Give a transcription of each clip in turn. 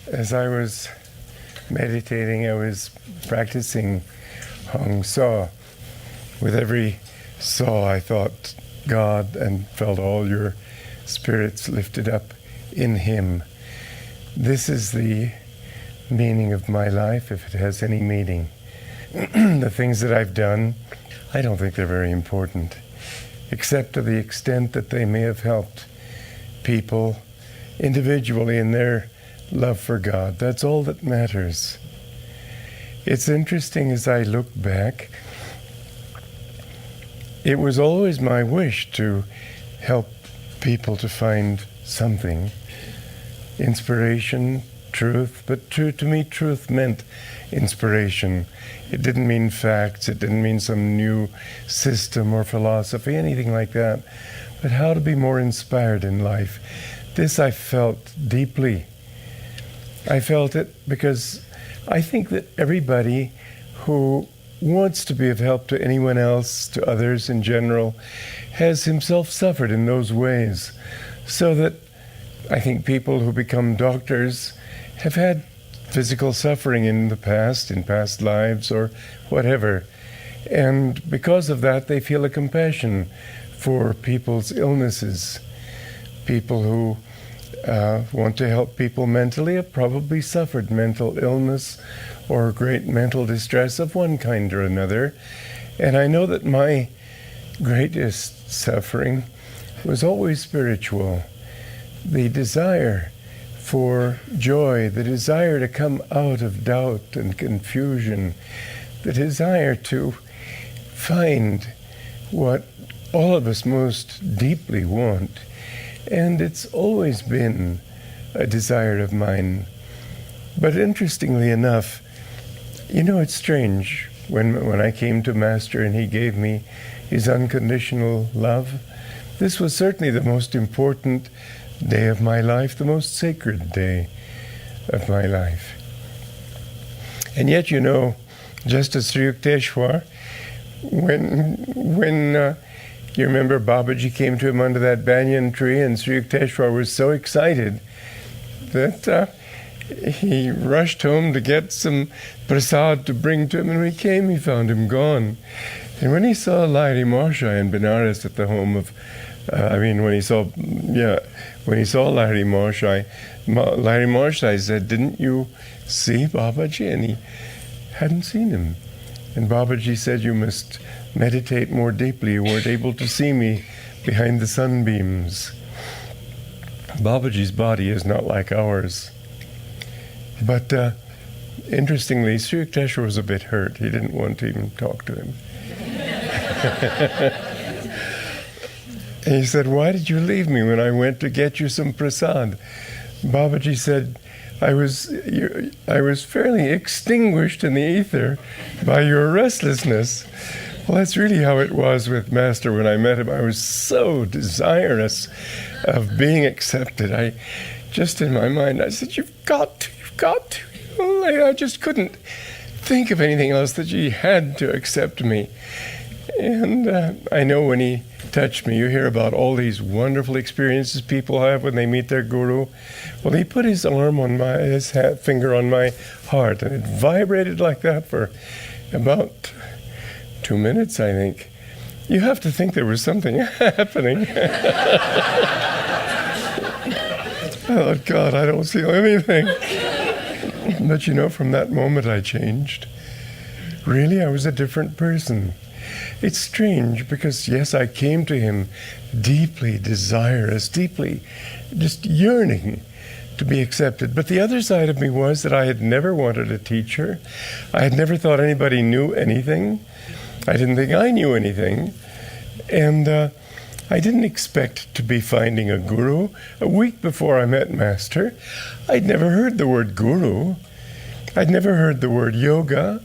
As I was meditating, I was practicing Hong Saw. With every saw, I thought God and felt all your spirits lifted up in Him. This is the meaning of my life, if it has any meaning. The things that I've done, I don't think they're very important, except to the extent that they may have helped people individually in their love for God. That's all that matters. It's interesting as I look back, it was always my wish to help people to find something, inspiration, truth, but to me truth meant inspiration. It didn't mean facts, it didn't mean some new system or philosophy, anything like that, but how to be more inspired in life. This I felt deeply. I felt it because I think that everybody who wants to be of help to anyone else, to others in general, has himself suffered in those ways. So that I think people who become doctors have had physical suffering in the past, in past lives or whatever. And because of that, they feel a compassion for people's illnesses. People who want to help people mentally have probably suffered mental illness or great mental distress of one kind or another. And I know that my greatest suffering was always spiritual. The desire for joy, the desire to come out of doubt and confusion, the desire to find what all of us most deeply want. And it's always been a desire of mine. But interestingly enough, it's strange. When I came to Master and he gave me his unconditional love, this was certainly the most important day of my life, the most sacred day of my life. And yet, just as Sri Yukteswar, when you remember Babaji came to him under that banyan tree, and Sri Yukteswar was so excited that he rushed home to get some prasad to bring to him, and when he came, he found him gone. And when he saw Lahiri Mahasaya in Benares at the home of, when he saw Lahiri Mahasaya said, "Didn't you see Babaji?" And he hadn't seen him. And Babaji said, "You must meditate more deeply. You weren't able to see me behind the sunbeams." Babaji's body is not like ours. But interestingly, Sri Yukteswar was a bit hurt. He didn't want to even talk to him. And he said, "Why did you leave me when I went to get you some prasad?" Babaji said, I was fairly extinguished in the ether by your restlessness." Well, that's really how it was with Master when I met him. I was so desirous of being accepted. I just in my mind, I said, you've got to. I just couldn't think of anything else, that you had to accept me. And I know when he touched me, you hear about all these wonderful experiences people have when they meet their guru. Well, he put his finger on my heart, and it vibrated like that for about 2 minutes, I think. You have to think there was something happening. Oh, God, I don't feel anything. But from that moment I changed. Really, I was a different person. It's strange because, yes, I came to him deeply desirous, deeply just yearning to be accepted. But the other side of me was that I had never wanted a teacher. I had never thought anybody knew anything. I didn't think I knew anything. And I didn't expect to be finding a guru. A week before I met Master, I'd never heard the word guru. I'd never heard the word yoga.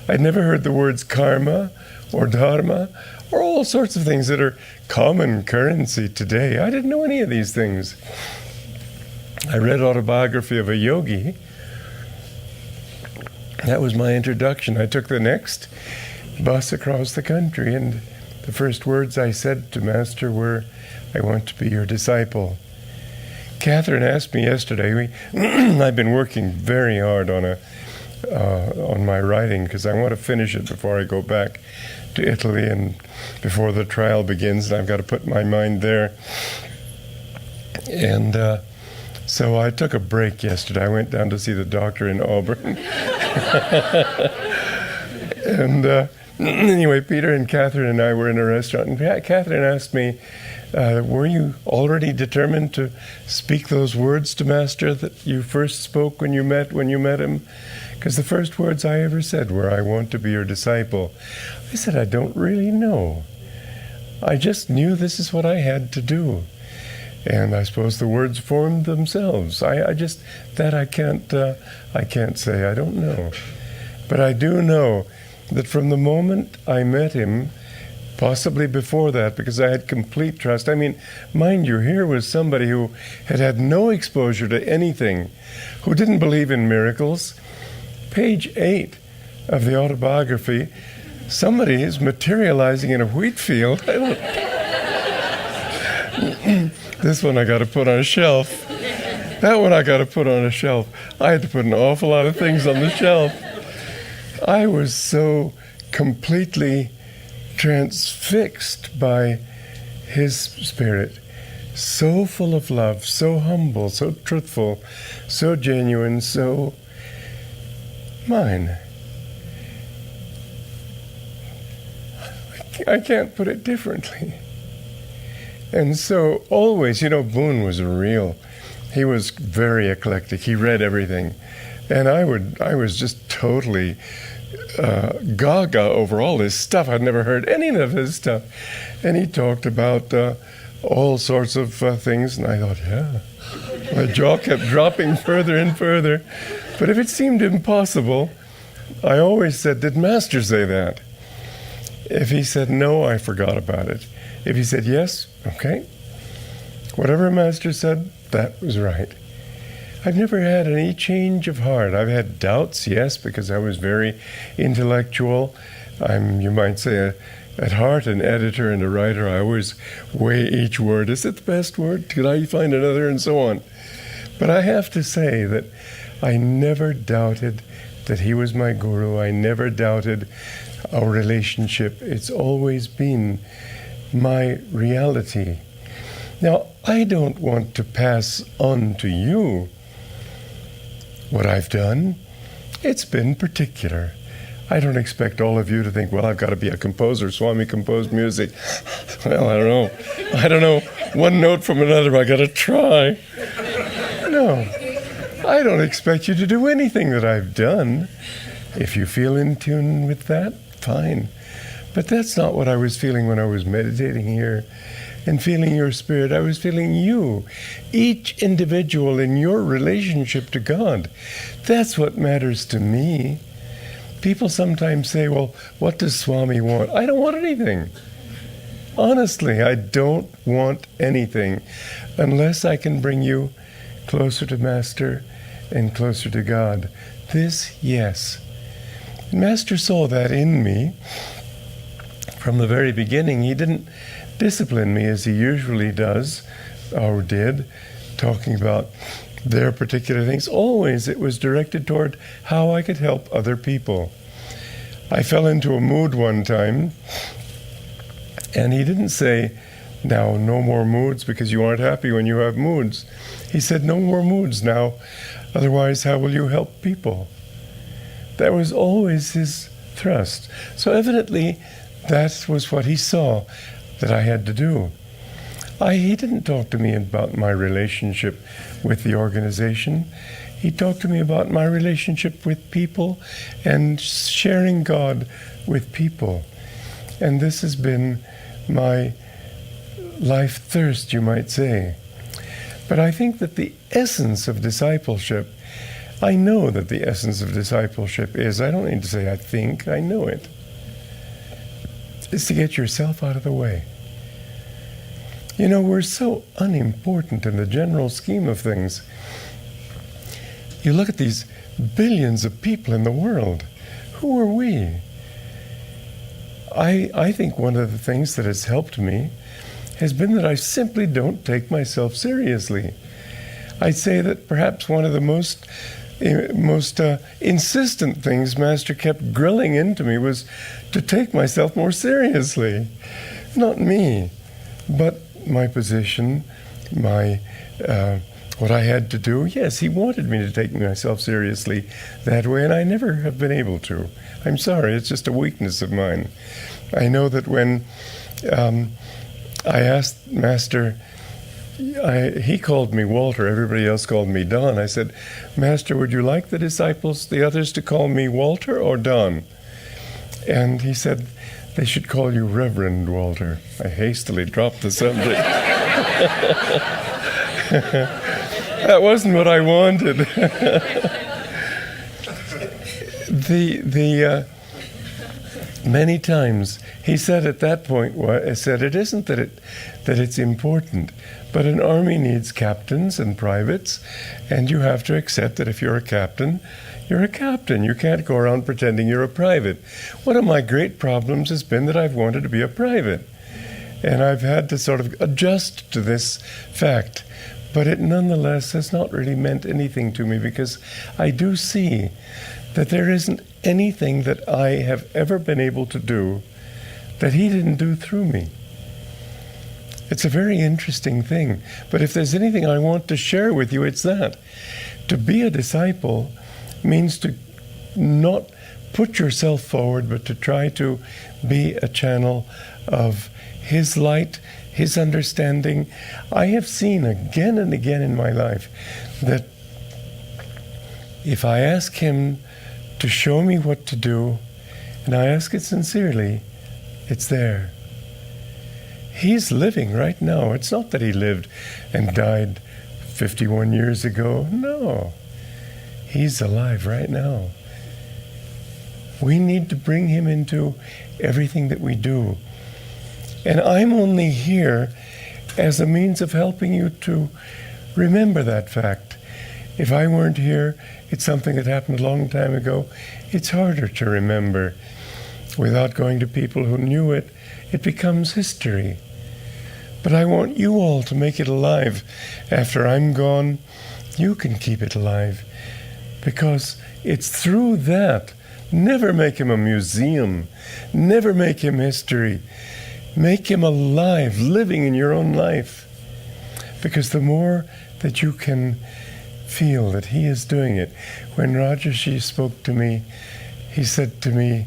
I'd never heard the words karma or dharma or all sorts of things that are common currency today. I didn't know any of these things. I read Autobiography of a Yogi. That was my introduction. I took the next bus across the country, and the first words I said to Master were, "I want to be your disciple." Catherine asked me yesterday, I've been working very hard on my writing because I want to finish it before I go back to Italy and before the trial begins, and I've got to put my mind there. And so I took a break yesterday. I went down to see the doctor in Auburn. And anyway, Peter and Catherine and I were in a restaurant, and Catherine asked me, were you already determined to speak those words to Master that you first spoke when you met him? Because the first words I ever said were, I want to be your disciple. I said, I don't really know. I just knew this is what I had to do. And I suppose the words formed themselves. I can't say, I don't know. But I do know that from the moment I met him, possibly before that, because I had complete trust. I mean, mind you, here was somebody who had had no exposure to anything, who didn't believe in miracles. Page 8 of the autobiography, somebody is materializing in a wheat field. This one I got to put on a shelf. That one I got to put on a shelf. I had to put an awful lot of things on the shelf. I was so completely transfixed by his spirit, so full of love, so humble, so truthful, so genuine, so mine. I can't put it differently. And so always, Boone was he was very eclectic. He read everything. And I was just totally gaga over all this stuff. I'd never heard any of his stuff. And he talked about all sorts of things, and I thought, yeah. My jaw kept dropping further and further. But if it seemed impossible, I always said, did Master say that? If he said no, I forgot about it. If he said yes, okay. Whatever Master said, that was right. I've never had any change of heart. I've had doubts, yes, because I was very intellectual. I'm, you might say, at heart an editor and a writer. I always weigh each word. Is it the best word? Could I find another? And so on. But I have to say that I never doubted that he was my guru. I never doubted our relationship. It's always been my reality. Now, I don't want to pass on to you what I've done. It's been particular. I don't expect all of you to think, well, I've got to be a composer. Swami composed music. Well, I don't know. One note from another, I got to try. No, I don't expect you to do anything that I've done. If you feel in tune with that, fine. But that's not what I was feeling when I was meditating here and feeling your spirit. I was feeling you, each individual in your relationship to God. That's what matters to me. People sometimes say, well, what does Swami want? I don't want anything. Honestly, I don't want anything unless I can bring you closer to Master and closer to God. This, yes. Master saw that in me from the very beginning. He didn't discipline me as he usually does, or did, talking about their particular things. Always it was directed toward how I could help other people. I fell into a mood one time, and he didn't say, now, no more moods because you aren't happy when you have moods. He said, no more moods now, otherwise how will you help people? That was always his thrust. So evidently, that was what he saw that I had to do. He didn't talk to me about my relationship with the organization. He talked to me about my relationship with people and sharing God with people. And this has been my life thirst, you might say. But I think that the essence of discipleship, I know that the essence of discipleship is, I don't need to say I think, I know it, is to get yourself out of the way. We're so unimportant in the general scheme of things. You look at these billions of people in the world. Who are we? I think one of the things that has helped me has been that I simply don't take myself seriously. I'd say that perhaps one of the most insistent things Master kept grilling into me was to take myself more seriously. Not me, but my position, my what I had to do. Yes, he wanted me to take myself seriously that way, and I never have been able to. I'm sorry, it's just a weakness of mine. I know that when I asked Master, he called me Walter, everybody else called me Don. I said, Master, would you like the disciples, the others, to call me Walter or Don? And he said, they should call you Reverend Walter. I hastily dropped the subject. That wasn't what I wanted. Many times he said at that point, I said, it isn't that it's important, but an army needs captains and privates, and you have to accept that if you're a captain, you're a captain. You can't go around pretending you're a private. One of my great problems has been that I've wanted to be a private, and I've had to sort of adjust to this fact. But it nonetheless has not really meant anything to me, because I do see that there isn't anything that I have ever been able to do that he didn't do through me. It's a very interesting thing. But if there's anything I want to share with you, it's that. To be a disciple means to not put yourself forward, but to try to be a channel of his light, his understanding. I have seen again and again in my life that if I ask him to show me what to do, and I ask it sincerely, it's there. He's living right now. It's not that he lived and died 51 years ago. No. He's alive right now. We need to bring him into everything that we do. And I'm only here as a means of helping you to remember that fact. If I weren't here, it's something that happened a long time ago. It's harder to remember. Without going to people who knew it, it becomes history. But I want you all to make it alive. After I'm gone, you can keep it alive. Because it's through that. Never make him a museum. Never make him history. Make him alive, living in your own life. Because the more that you can feel that he is doing it. When Rajarshi spoke to me, he said to me,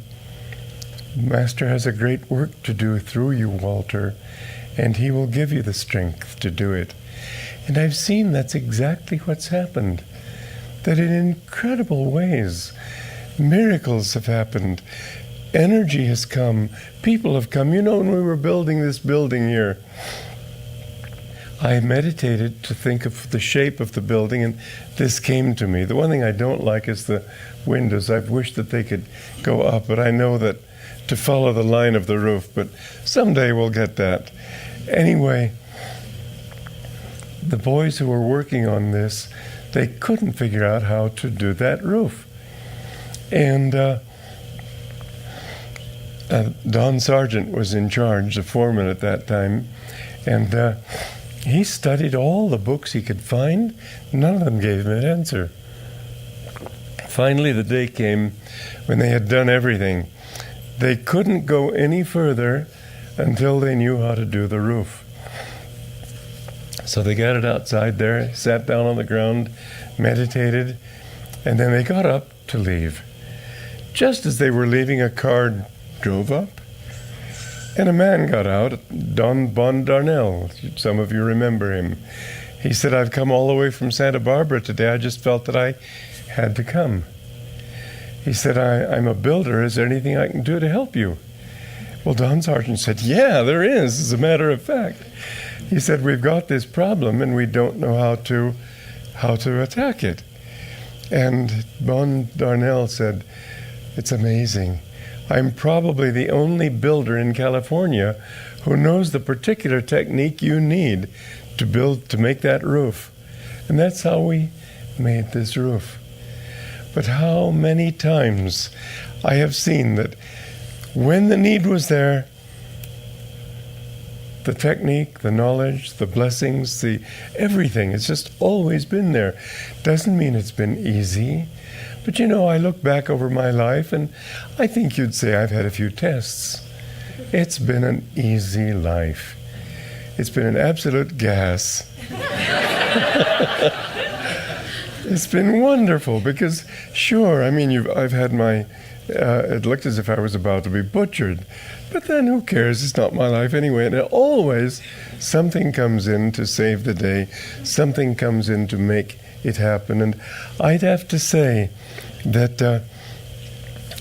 Master has a great work to do through you, Walter, and he will give you the strength to do it. And I've seen that's exactly what's happened. That in incredible ways, miracles have happened. Energy has come. People have come. You know, when we were building this building here, I meditated to think of the shape of the building, and this came to me. The one thing I don't like is the windows. I've wished that they could go up, but I know that to follow the line of the roof, but someday we'll get that. Anyway, the boys who were working on this, they couldn't figure out how to do that roof. And Don Sargent was in charge, the foreman at that time, and he studied all the books he could find. None of them gave him an answer. Finally, the day came when they had done everything. They couldn't go any further until they knew how to do the roof. So they got it outside there, sat down on the ground, meditated, and then they got up to leave. Just as they were leaving, a car drove up, and a man got out, Don Bon Darnell. Some of you remember him. He said, I've come all the way from Santa Barbara today. I just felt that I had to come. He said, I'm a builder. Is there anything I can do to help you? Well, Don Sargent said, yeah, there is, as a matter of fact. He said, we've got this problem and we don't know how to attack it. And Bon Darnell said, it's amazing. I'm probably the only builder in California who knows the particular technique you need to make that roof. And that's how we made this roof. But how many times I have seen that when the need was there, the technique, the knowledge, the blessings, the everything. It's just always been there. Doesn't mean it's been easy. But I look back over my life and I think you'd say I've had a few tests. It's been an easy life. It's been an absolute gas. It's been wonderful because, sure, I've had my, it looked as if I was about to be butchered. But then who cares? It's not my life anyway. And always something comes in to save the day. Something comes in to make it happen. And I'd have to say that,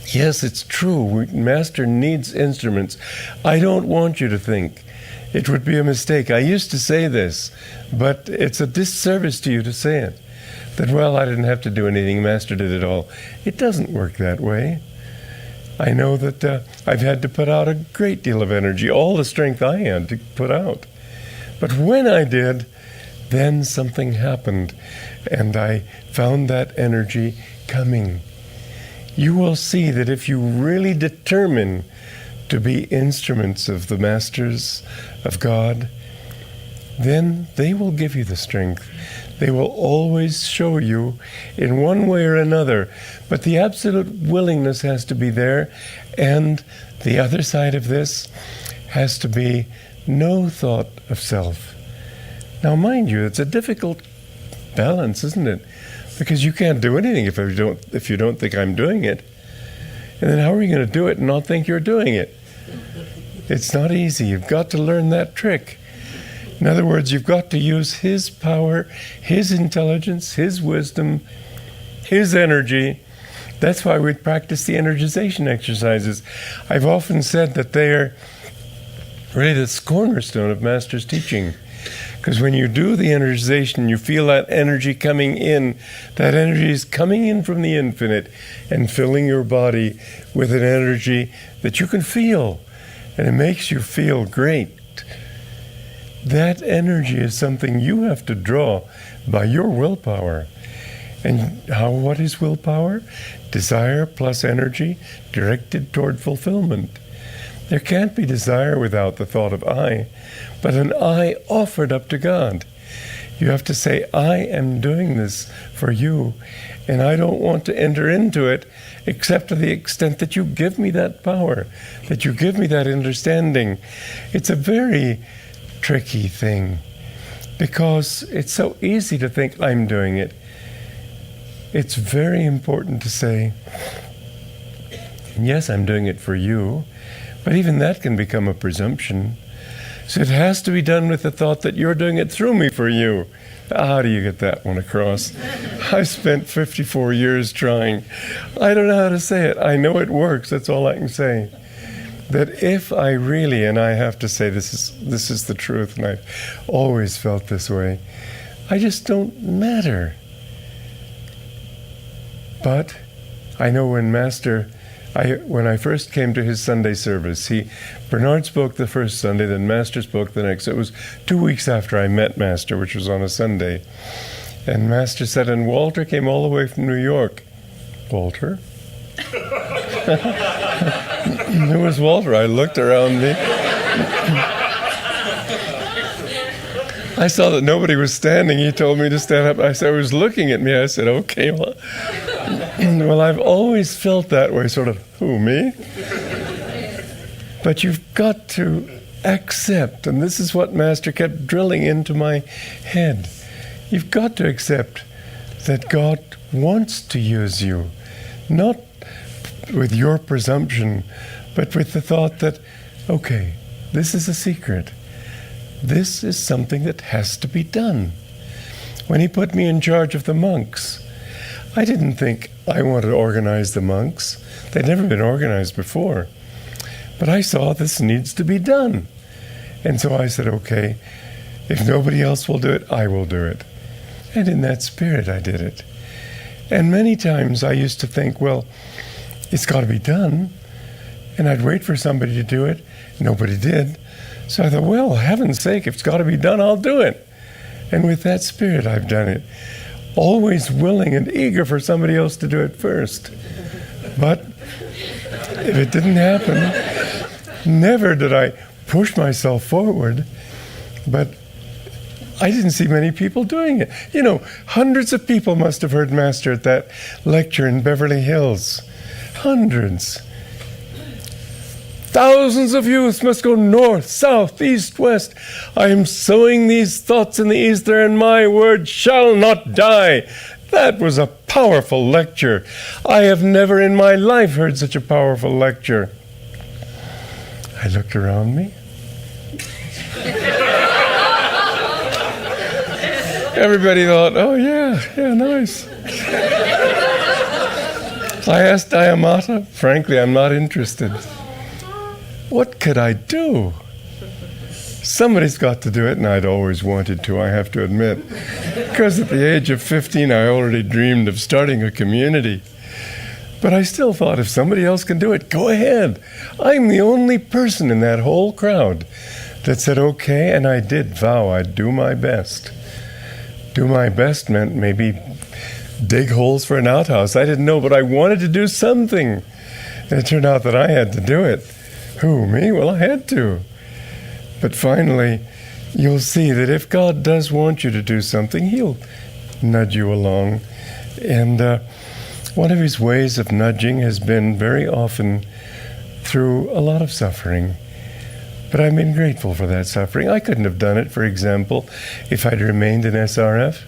yes, it's true. Master needs instruments. I don't want you to think it would be a mistake. I used to say this, but it's a disservice to you to say it. That, well, I didn't have to do anything. Master did it all. It doesn't work that way. I know that I've had to put out a great deal of energy, all the strength I had to put out. But when I did, then something happened, and I found that energy coming. You will see that if you really determine to be instruments of the Masters of God, then they will give you the strength. They will always show you in one way or another. But the absolute willingness has to be there. And the other side of this has to be no thought of self. Now, mind you, it's a difficult balance, isn't it? Because you can't do anything if you don't think I'm doing it. And then how are you going to do it and not think you're doing it? It's not easy. You've got to learn that trick. In other words, you've got to use His power, His intelligence, His wisdom, His energy. That's why we practice the energization exercises. I've often said that they are really the cornerstone of Master's teaching. Because when you do the energization, you feel that energy coming in. That energy is coming in from the infinite and filling your body with an energy that you can feel. And it makes you feel great. That energy is something you have to draw by your willpower. And what is willpower? Desire plus energy directed toward fulfillment. There can't be desire without the thought of I, but an I offered up to God. You have to say, I am doing this for you, and I don't want to enter into it except to the extent that you give me that power, that you give me that understanding. It's a very tricky thing because it's so easy to think I'm doing it. It's very important to say, yes, I'm doing it for you, but even that can become a presumption. So it has to be done with the thought that you're doing it through me for you. How do you get that one across? I spent 54 years trying. I don't know how to say it. I know it works. That's all I can say. That if I really, and I have to say this is the truth, and I've always felt this way, I just don't matter. But I know when when I first came to his Sunday service, Bernard spoke the first Sunday, then Master spoke the next. It was 2 weeks after I met Master, which was on a Sunday. And Master said, and Walter came all the way from New York. Walter? Who was Walter? I looked around me. I saw that nobody was standing. He told me to stand up. I was looking at me. I said, okay, well, I've always felt that way, sort of, who, me? But you've got to accept, and this is what Master kept drilling into my head. You've got to accept that God wants to use you, not with your presumption, but with the thought that, okay, this is a secret. This is something that has to be done. When he put me in charge of the monks, I didn't think I want to organize the monks. They'd never been organized before. But I saw this needs to be done. And so I said, okay, if nobody else will do it, I will do it. And in that spirit, I did it. And many times I used to think, well, it's got to be done. And I'd wait for somebody to do it. Nobody did. So I thought, well, heaven's sake, if it's got to be done, I'll do it. And with that spirit, I've done it. Always willing and eager for somebody else to do it first. But if it didn't happen, never did I push myself forward, but I didn't see many people doing it. You know, hundreds of people must have heard Master at that lecture in Beverly Hills. Hundreds. Thousands of youth must go north, south, east, west. I am sowing these thoughts in the ether, and my word shall not die. That was a powerful lecture. I have never in my life heard such a powerful lecture. I looked around me. Everybody thought, oh yeah, nice. I asked Dayamata, frankly, I'm not interested. What could I do? Somebody's got to do it, and I'd always wanted to, I have to admit. Because at the age of 15, I already dreamed of starting a community. But I still thought, if somebody else can do it, go ahead. I'm the only person in that whole crowd that said, okay, and I did vow I'd do my best. Do my best meant maybe dig holes for an outhouse. I didn't know, but I wanted to do something. And it turned out that I had to do it. Who, me? Well, I had to. But finally, you'll see that if God does want you to do something, He'll nudge you along. And one of His ways of nudging has been very often through a lot of suffering. But I've been grateful for that suffering. I couldn't have done it, for example, if I'd remained in SRF.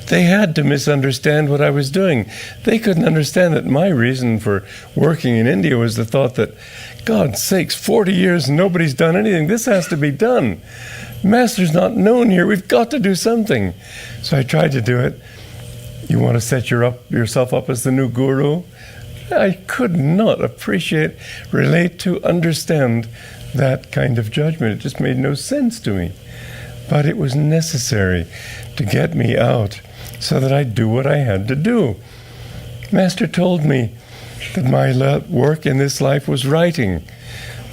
They had to misunderstand what I was doing. They couldn't understand that my reason for working in India was the thought that, God's sakes, 40 years and nobody's done anything. This has to be done. Master's not known here. We've got to do something. So I tried to do it. You want to set yourself up as the new guru? I could not appreciate, relate to, understand that kind of judgment. It just made no sense to me. But it was necessary to get me out so that I'd do what I had to do. Master told me that my work in this life was writing.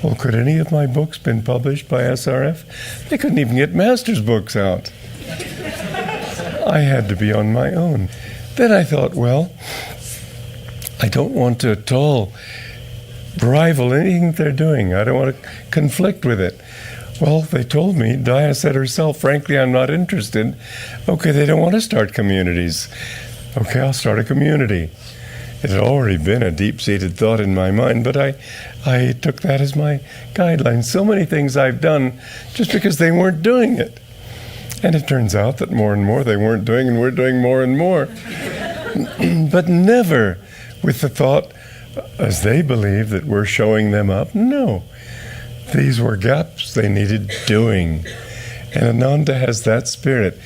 Well, could any of my books been published by SRF? They couldn't even get Master's books out. I had to be on my own. Then I thought, well, I don't want to at all rival anything they're doing. I don't want to conflict with it. Well, they told me, Daya said herself, frankly, I'm not interested. Okay, they don't want to start communities. Okay, I'll start a community. It had already been a deep-seated thought in my mind, but I took that as my guideline. So many things I've done just because they weren't doing it. And it turns out that more and more they weren't doing, and we're doing more and more. But never with the thought, as they believe, that we're showing them up. No. These were gaps they needed doing. And Ananda has that spirit.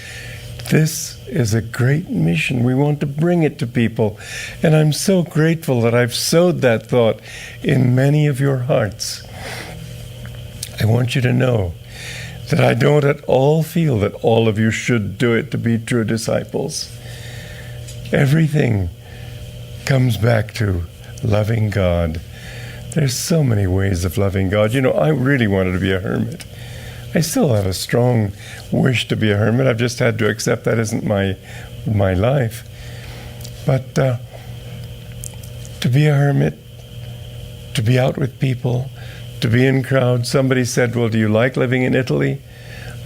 This is a great mission. We want to bring it to people. And I'm so grateful that I've sowed that thought in many of your hearts. I want you to know that I don't at all feel that all of you should do it to be true disciples. Everything comes back to loving God. There's so many ways of loving God. You know, I really wanted to be a hermit. I still have a strong wish to be a hermit. I've just had to accept that isn't my life. But to be a hermit, to be out with people, to be in crowds. Somebody said, well, do you like living in Italy?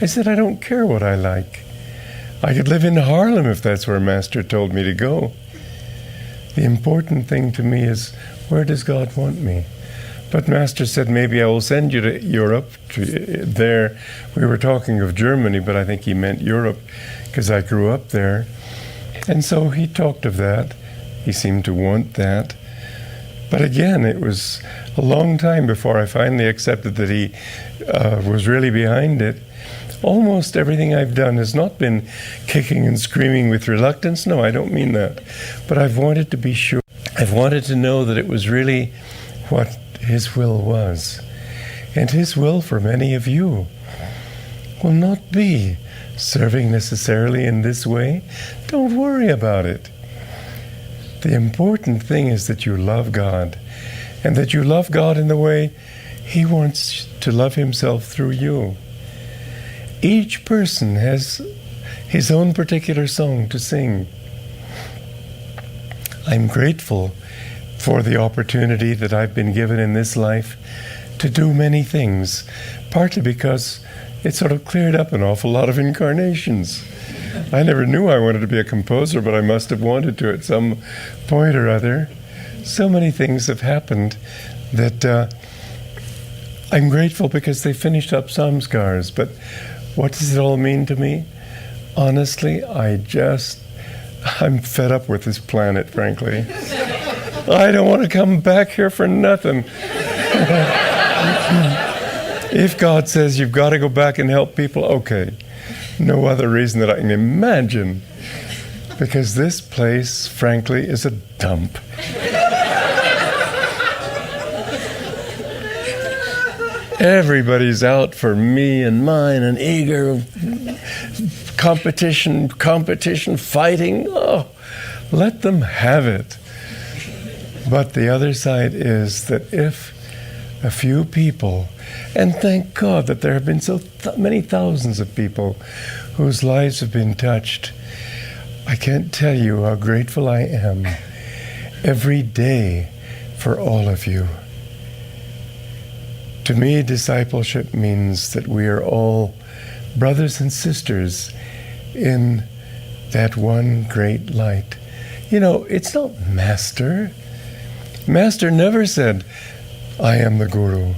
I said, I don't care what I like. I could live in Harlem if that's where Master told me to go. The important thing to me is, where does God want me? But Master said, maybe I will send you to Europe. There, we were talking of Germany, but I think he meant Europe because I grew up there. And so he talked of that. He seemed to want that. But again, it was a long time before I finally accepted that he was really behind it. Almost everything I've done has not been kicking and screaming with reluctance. No, I don't mean that. But I've wanted to be sure. I've wanted to know that it was really what His will was. And His will for many of you will not be serving necessarily in this way. Don't worry about it. The important thing is that you love God, and that you love God in the way He wants to love Himself through you. Each person has his own particular song to sing. I'm grateful for the opportunity that I've been given in this life to do many things, partly because it sort of cleared up an awful lot of incarnations. I never knew I wanted to be a composer, but I must have wanted to at some point or other. So many things have happened that I'm grateful because they finished up samskars. But what does it all mean to me? Honestly, I'm fed up with this planet, frankly. I don't want to come back here for nothing. If God says you've got to go back and help people, okay. No other reason that I can imagine. Because this place, frankly, is a dump. Everybody's out for me and mine and eager. Competition, fighting. Oh, let them have it. But the other side is that if a few people, and thank God that there have been so many thousands of people whose lives have been touched, I can't tell you how grateful I am every day for all of you. To me, discipleship means that we are all brothers and sisters in that one great light. You know, it's not Master. Master never said, I am the Guru.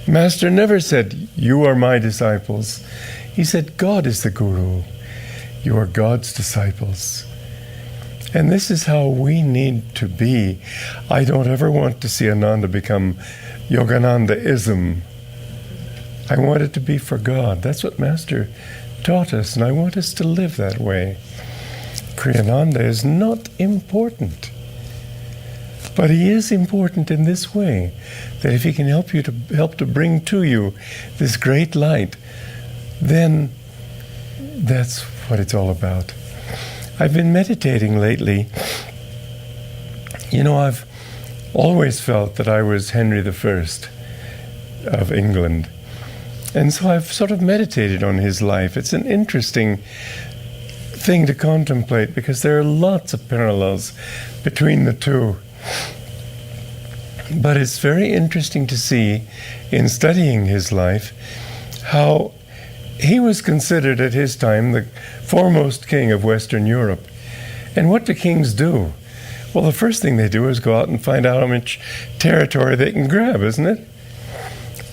Master never said, you are my disciples. He said, God is the Guru. You are God's disciples. And this is how we need to be. I don't ever want to see Ananda become Yogananda-ism. I want it to be for God. That's what Master taught us, and I want us to live that way. Kriyananda is not important. But he is important in this way, that if he can help to bring to you this great light, then that's what it's all about. I've been meditating lately. You know, I've always felt that I was Henry I of England. And so I've sort of meditated on his life. It's an interesting thing to contemplate because there are lots of parallels between the two. But it's very interesting to see, in studying his life, how he was considered at his time the foremost king of Western Europe. And what do kings do? Well, the first thing they do is go out and find out how much territory they can grab, isn't it?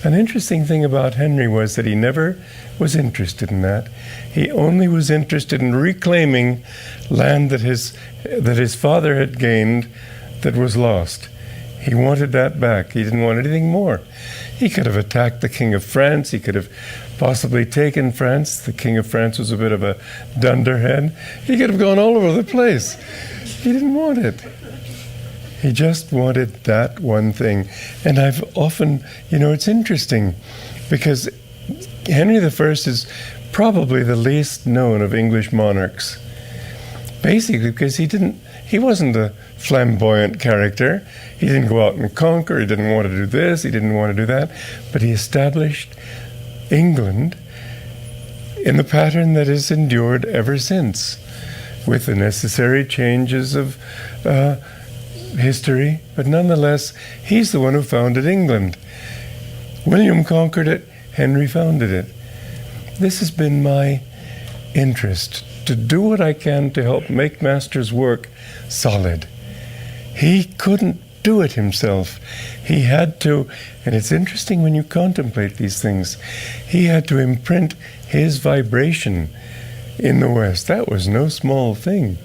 An interesting thing about Henry was that he never was interested in that. He only was interested in reclaiming land that his father had gained that was lost. He wanted that back. He didn't want anything more. He could have attacked the King of France. He could have possibly taken France. The King of France was a bit of a dunderhead. He could have gone all over the place. He didn't want it. He just wanted that one thing. And I've often, it's interesting because Henry I is probably the least known of English monarchs. Basically because he wasn't a flamboyant character. He didn't go out and conquer. He didn't want to do this. He didn't want to do that. But he established England in the pattern that has endured ever since, with the necessary changes of history. But nonetheless, he's the one who founded England. William conquered it. Henry founded it. This has been my interest, to do what I can to help make Master's work solid. He couldn't do it himself. He had to, and it's interesting when you contemplate these things, he had to imprint his vibration in the West. That was no small thing.